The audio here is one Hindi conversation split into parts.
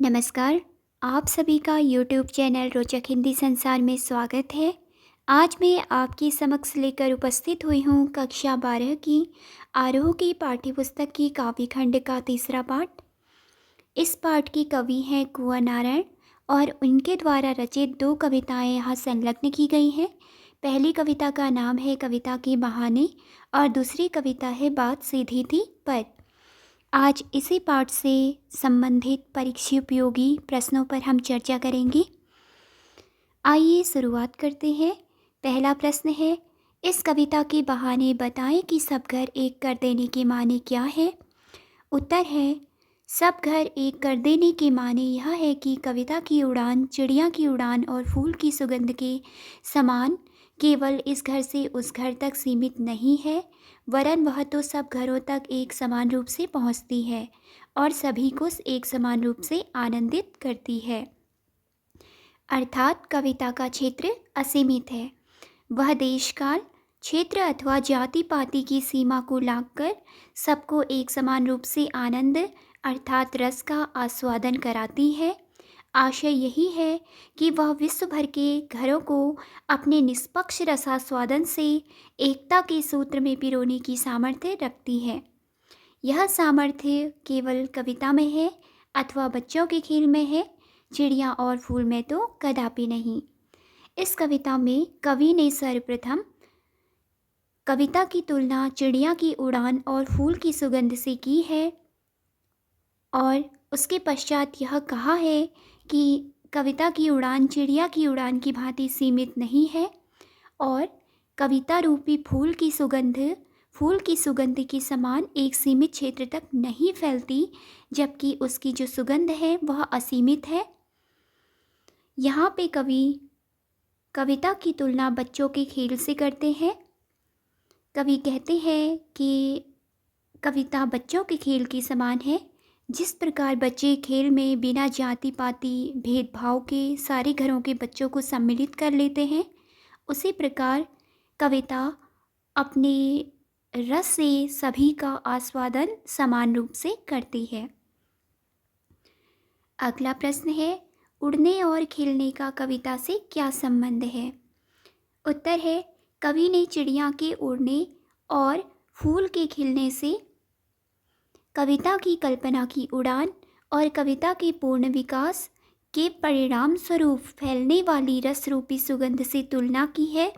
नमस्कार। आप सभी का YouTube चैनल रोचक हिंदी संसार में स्वागत है। आज मैं आपके समक्ष लेकर उपस्थित हुई हूँ कक्षा 12 की आरोह की पाठ्यपुस्तक की काव्य खंड का तीसरा पाठ। इस पाठ के कवि हैं कुंवर नारायण और उनके द्वारा रचित दो कविताएं यहाँ संलग्न की गई हैं। पहली कविता का नाम है कविता के बहाने और दूसरी कविता है बात सीधी थी पर। आज इसी पाठ से संबंधित परीक्षा उपयोगी प्रश्नों पर हम चर्चा करेंगे। आइए शुरुआत करते हैं। पहला प्रश्न है, इस कविता के बहाने बताएं कि सब घर एक कर देने के माने क्या है। उत्तर है, सब घर एक कर देने के माने यह है कि कविता की उड़ान चिड़िया की उड़ान और फूल की सुगंध के समान केवल इस घर से उस घर तक सीमित नहीं है, वरन वह तो सब घरों तक एक समान रूप से पहुंचती है और सभी को एक समान रूप से आनंदित करती है। अर्थात कविता का क्षेत्र असीमित है। वह देश काल क्षेत्र अथवा जाति पाति की सीमा को लांघकर सबको एक समान रूप से आनंद अर्थात रस का आस्वादन कराती है। आशय यही है कि वह विश्व भर के घरों को अपने निष्पक्ष रसास्वादन से एकता के सूत्र में पिरोने की सामर्थ्य रखती है। यह सामर्थ्य केवल कविता में है अथवा बच्चों के खेल में है, चिड़िया और फूल में तो कदापि नहीं। इस कविता में कवि ने सर्वप्रथम कविता की तुलना चिड़िया की उड़ान और फूल की सुगंध से की है और उसके पश्चात यह कहा है कि कविता की उड़ान चिड़िया की उड़ान की भांति सीमित नहीं है और कविता रूपी फूल की सुगंध के समान एक सीमित क्षेत्र तक नहीं फैलती, जबकि उसकी जो सुगंध है वह असीमित है। यहाँ पे कवि कविता की तुलना बच्चों के खेल से करते हैं। कवि कहते हैं कि कविता बच्चों के खेल के समान है। जिस प्रकार बच्चे खेल में बिना जाति पाति भेदभाव के सारे घरों के बच्चों को सम्मिलित कर लेते हैं, उसी प्रकार कविता अपने रस से सभी का आस्वादन समान रूप से करती है। अगला प्रश्न है, उड़ने और खिलने का कविता से क्या संबंध है। उत्तर है, कवि ने चिड़िया के उड़ने और फूल के खिलने से कविता की कल्पना की उड़ान और कविता के पूर्ण विकास के परिणाम स्वरूप फैलने वाली रस रूपी सुगंध से तुलना की है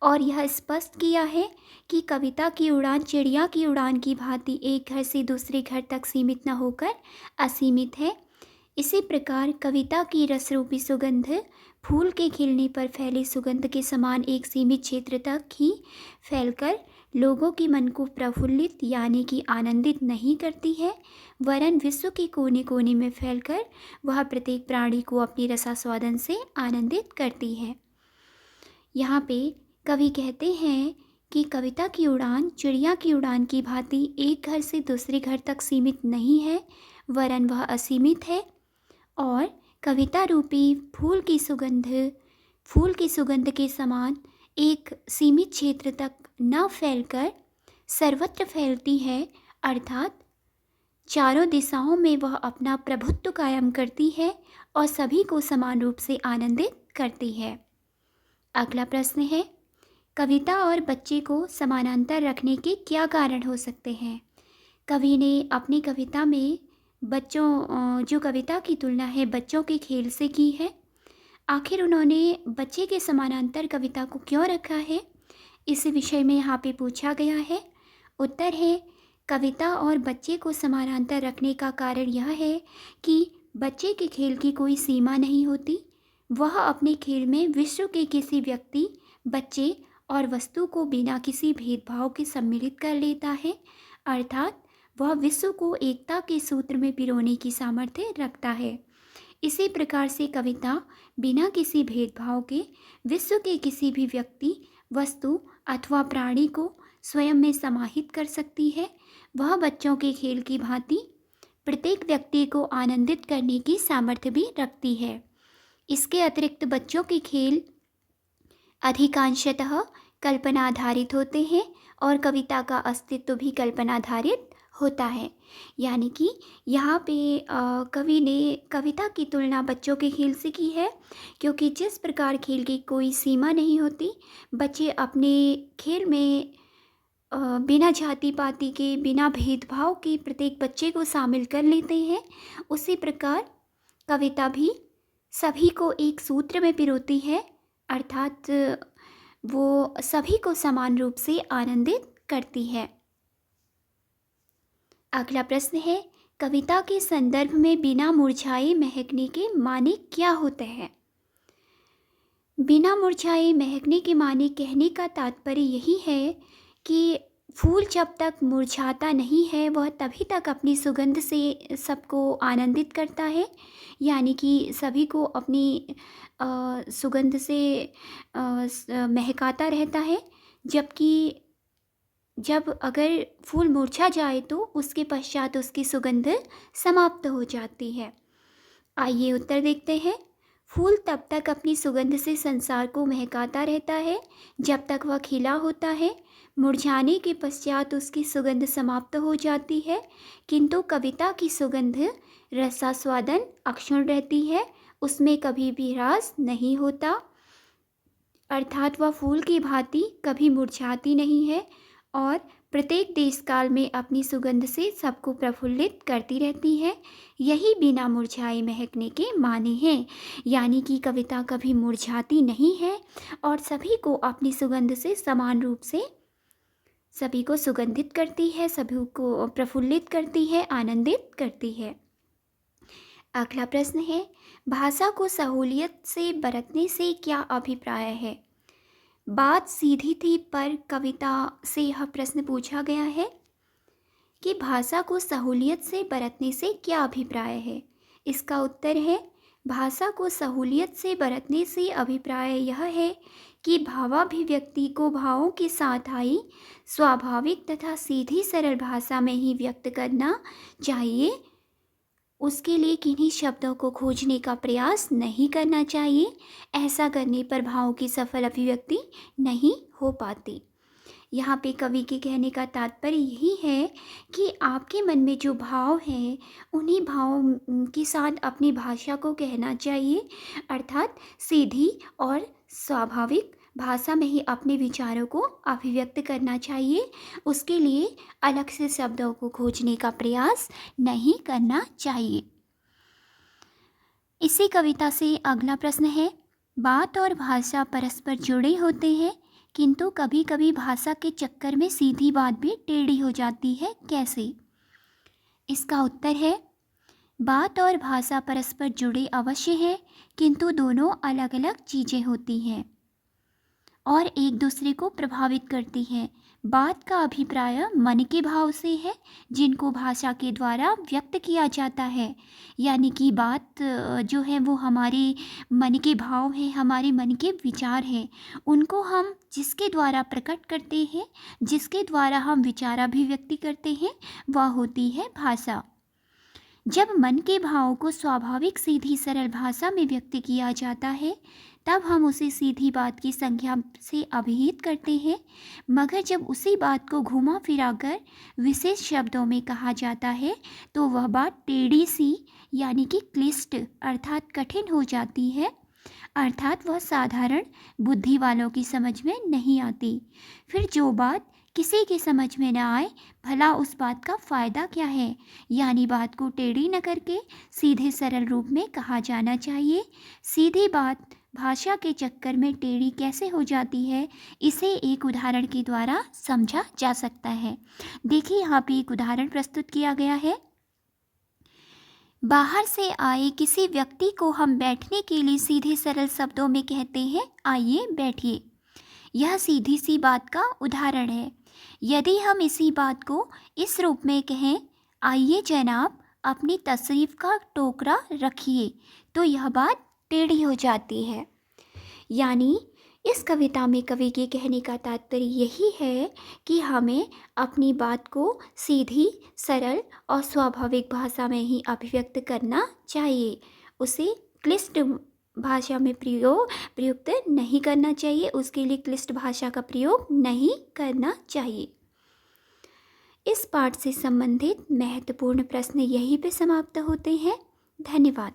और यह स्पष्ट किया है कि कविता की उड़ान चिड़िया की उड़ान की भांति एक घर से दूसरे घर तक सीमित न होकर असीमित है। इसी प्रकार कविता की रस रूपी सुगंध फूल के खिलने पर फैली सुगंध के समान एक सीमित क्षेत्र तक ही फैलकर लोगों के मन को प्रफुल्लित यानी कि आनंदित नहीं करती है, वरन विश्व के कोने कोने में फैलकर वह प्रत्येक प्राणी को अपनी रसास्वादन से आनंदित करती है। यहाँ पे कवि कहते हैं कि कविता की उड़ान चिड़िया की उड़ान की भांति एक घर से दूसरे घर तक सीमित नहीं है, वरन वह असीमित है और कविता रूपी फूल की सुगंध के समान एक सीमित क्षेत्र तक न फैलकर सर्वत्र फैलती है, अर्थात चारों दिशाओं में वह अपना प्रभुत्व कायम करती है और सभी को समान रूप से आनंदित करती है। अगला प्रश्न है, कविता और बच्चे को समानांतर रखने के क्या कारण हो सकते हैं। कवि ने अपनी कविता में जो कविता की तुलना है बच्चों के खेल से की है। आखिर उन्होंने बच्चे के समानांतर कविता को क्यों रखा है, इस विषय में यहाँ पे पूछा गया है। उत्तर है, कविता और बच्चे को समानांतर रखने का कारण यह है कि बच्चे के खेल की कोई सीमा नहीं होती। वह अपने खेल में विश्व के किसी व्यक्ति, बच्चे और वस्तु को बिना किसी भेदभाव के सम्मिलित कर लेता है, अर्थात वह विश्व को एकता के सूत्र में पिरोने की सामर्थ्य रखता है। इसी प्रकार से कविता बिना किसी भेदभाव के विश्व के किसी भी व्यक्ति, वस्तु अथवा प्राणी को स्वयं में समाहित कर सकती है। वह बच्चों के खेल की भांति प्रत्येक व्यक्ति को आनंदित करने की सामर्थ्य भी रखती है। इसके अतिरिक्त बच्चों के खेल अधिकांशतः कल्पना आधारित होते हैं और कविता का अस्तित्व भी कल्पना आधारित होता है। यानी कि यहाँ पे कवि ने कविता की तुलना बच्चों के खेल से की है, क्योंकि जिस प्रकार खेल की कोई सीमा नहीं होती, बच्चे अपने खेल में बिना जाति पाति के, बिना भेदभाव के प्रत्येक बच्चे को शामिल कर लेते हैं, उसी प्रकार कविता भी सभी को एक सूत्र में पिरोती है, अर्थात वो सभी को समान रूप से आनंदित करती है। अगला प्रश्न है, कविता के संदर्भ में बिना मुरझाए महकने के माने क्या होते हैं? बिना मुरझाए महकने के माने कहने का तात्पर्य यही है कि फूल जब तक मुरझाता नहीं है, वह तभी तक अपनी सुगंध से सबको आनंदित करता है, यानी कि सभी को अपनी सुगंध से महकाता रहता है। जबकि जब अगर फूल मुरझा जाए तो उसके पश्चात उसकी सुगंध समाप्त हो जाती है। आइए उत्तर देखते हैं। फूल तब तक अपनी सुगंध से संसार को महकाता रहता है जब तक वह खिला होता है। मुरझाने के पश्चात उसकी सुगंध समाप्त हो जाती है, किंतु कविता की सुगंध रसास्वादन अक्षुण्ण रहती है, उसमें कभी भी ह्रास नहीं होता, अर्थात वह फूल की भांति कभी मुरझाती नहीं है और प्रत्येक देश काल में अपनी सुगंध से सबको प्रफुल्लित करती रहती है। यही बिना मुरझाए महकने के माने हैं, यानी कि कविता कभी मुरझाती नहीं है और सभी को अपनी सुगंध से समान रूप से सभी को सुगंधित करती है, सभी को प्रफुल्लित करती है, आनंदित करती है। अगला प्रश्न है, भाषा को सहूलियत से बरतने से क्या अभिप्राय है? बात सीधी थी, पर कविता से यह प्रश्न पूछा गया है कि भाषा को सहूलियत से बरतने से क्या अभिप्राय है। इसका उत्तर है, भाषा को सहूलियत से बरतने से अभिप्राय यह है कि भावाभिव्यक्ति को भावों के साथ आई स्वाभाविक तथा सीधी सरल भाषा में ही व्यक्त करना चाहिए। उसके लिए किन्हीं शब्दों को खोजने का प्रयास नहीं करना चाहिए। ऐसा करने पर भावों की सफल अभिव्यक्ति नहीं हो पाती। यहाँ पे कवि के कहने का तात्पर्य यही है कि आपके मन में जो भाव हैं, उन्हीं भावों के साथ अपनी भाषा को कहना चाहिए, अर्थात सीधी और स्वाभाविक भाषा में ही अपने विचारों को अभिव्यक्त करना चाहिए। उसके लिए अलग से शब्दों को खोजने का प्रयास नहीं करना चाहिए। इसी कविता से अगला प्रश्न है, बात और भाषा परस्पर जुड़े होते हैं, किंतु कभी कभी भाषा के चक्कर में सीधी बात भी टेढ़ी हो जाती है, कैसे? इसका उत्तर है, बात और भाषा परस्पर जुड़े अवश्य हैं, किंतु दोनों अलग अलग चीज़ें होती हैं और एक दूसरे को प्रभावित करती हैं। बात का अभिप्राय मन के भाव से है, जिनको भाषा के द्वारा व्यक्त किया जाता है, यानी कि बात जो है वो हमारे मन के भाव हैं, हमारे मन के विचार हैं, उनको हम जिसके द्वारा प्रकट करते हैं, जिसके द्वारा हम विचाराभिव्यक्ति करते हैं, वह होती है भाषा। जब मन के भावों को स्वाभाविक सीधी सरल भाषा में व्यक्त किया जाता है, तब हम उसे सीधी बात की संज्ञा से अभिहित करते हैं, मगर जब उसी बात को घुमा फिरा कर विशेष शब्दों में कहा जाता है तो वह बात टेढ़ी सी, यानी कि क्लिष्ट अर्थात कठिन हो जाती है, अर्थात वह साधारण बुद्धि वालों की समझ में नहीं आती। फिर जो बात किसी की समझ में न आए, भला उस बात का फ़ायदा क्या है? यानी बात को टेढ़ी न करके सीधे सरल रूप में कहा जाना चाहिए। सीधी बात भाषा के चक्कर में टेढ़ी कैसे हो जाती है, इसे एक उदाहरण के द्वारा समझा जा सकता है। देखिए, यहाँ पे एक उदाहरण प्रस्तुत किया गया है। बाहर से आए किसी व्यक्ति को हम बैठने के लिए सीधे सरल शब्दों में कहते हैं, आइए बैठिए। यह सीधी सी बात का उदाहरण है। यदि हम इसी बात को इस रूप में कहें, आइए जनाब अपनी तशरीफ़ का टोकरा रखिए, तो यह बात टेढ़ी हो जाती है। यानी इस कविता में कवि के कहने का तात्पर्य यही है कि हमें अपनी बात को सीधी सरल और स्वाभाविक भाषा में ही अभिव्यक्त करना चाहिए। उसे क्लिष्ट भाषा में प्रयुक्त नहीं करना चाहिए, उसके लिए क्लिष्ट भाषा का प्रयोग नहीं करना चाहिए। इस पाठ से संबंधित महत्वपूर्ण प्रश्न यहीं पे समाप्त होते हैं। धन्यवाद।